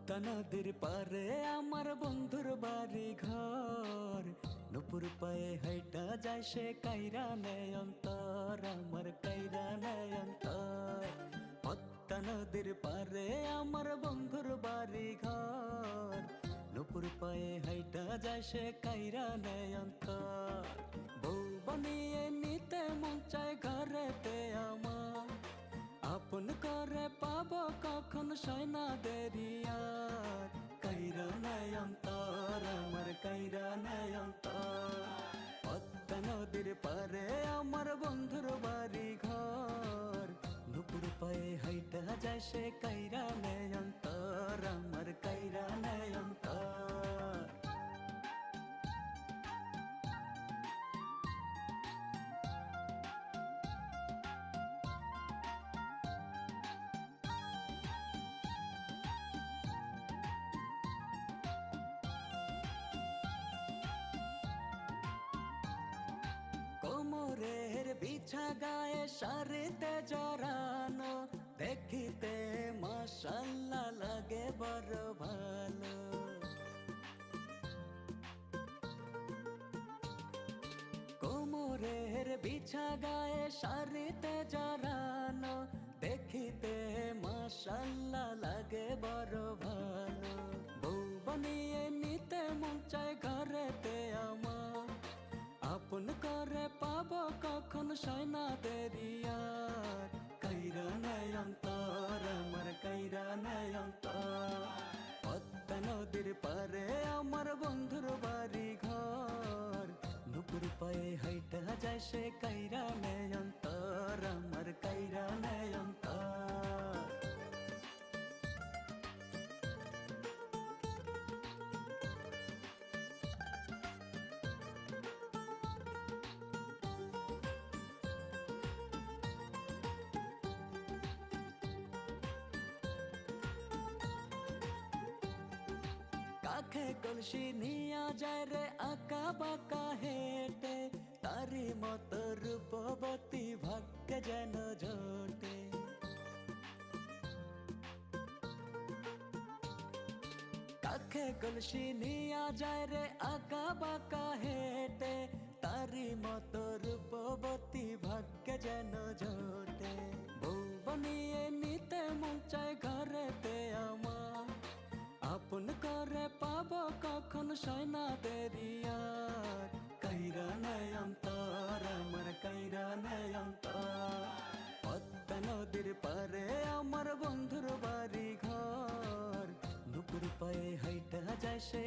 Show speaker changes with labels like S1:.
S1: পদ্মা নদীর পারে আমার বন্ধুর বাড়ি ঘর, নুপুর পায়ে হাইটা যায় সে কাইরা নেয় অন্তর, আমার কাইরা নেয় অন্তর। পদ্মা নদীর পারে আমার বন্ধুর বাড়ি ঘর, নুপুর পায়ে হাইটা যায় সে কাইরা নেয় অন্তর। বউ বানিয়ে নিতে মন চায় ঘরেতে আমার, আপন করে পাবো কখন সয়না দেরিয়ার। কাইরা নেয় অন্তর, আমার কাইরা নেয় অন্তর। পদ্মা নদীর পারে আমার বন্ধুর বাড়ি ঘর, নুপুর পায়ে হাইটা যায় সে কাইরা নেয় অন্তর, আমার কাইরা নেয় অন্তর। কোমরের বিছা গায়ে শাড়িতে জড়ানো, দেখিতে মাশাআল্লাহ লাগে বড় ভালো। কোমরের বিছা গায়ে শাড়িতে জড়ানো, দেখিতে মাশাআল্লাহ লাগে বড় ভালো। বউ বানিয়ে নিতে মন চায় ঘরেতে আমার, আপন করে পাবো কখন সয়না দেরিয়ার। কাইরা নেয় অন্তর, আমার কাইরা নেয় অন্তর। পদ্মা নদীর পারে আমার বন্ধুর বাড়ি ঘর, নুপুর পায়ে হাইটা যায় সে কাইরা নেয় অন্তর, আমার কাইরা নেয় অন্তর। কাখে কলসি নিয়া যায় রে আঁকা বাঁকা হেঁটে, তারি মতো রূপবতী ভাগ্যে যেন জোটে। কাখে কলসি নিয়া যায় রে আঁকা বাঁকা হেঁটে, তারি মতো রূপবতী ভাগ্যে যেন জোটে। বউ বানিয়ে নিতে মন চায় ঘরেতে আমার, আপন করে পাবো কখন সয়না দেরিয়ার। কাইরা নেয় অন্তর, আমার কাইরা নেয় অন্তর। পদ্মা নদীর পারে আমার বন্ধুর বাড়ি ঘর, নুপুর পায়ে হাইটা যায় সে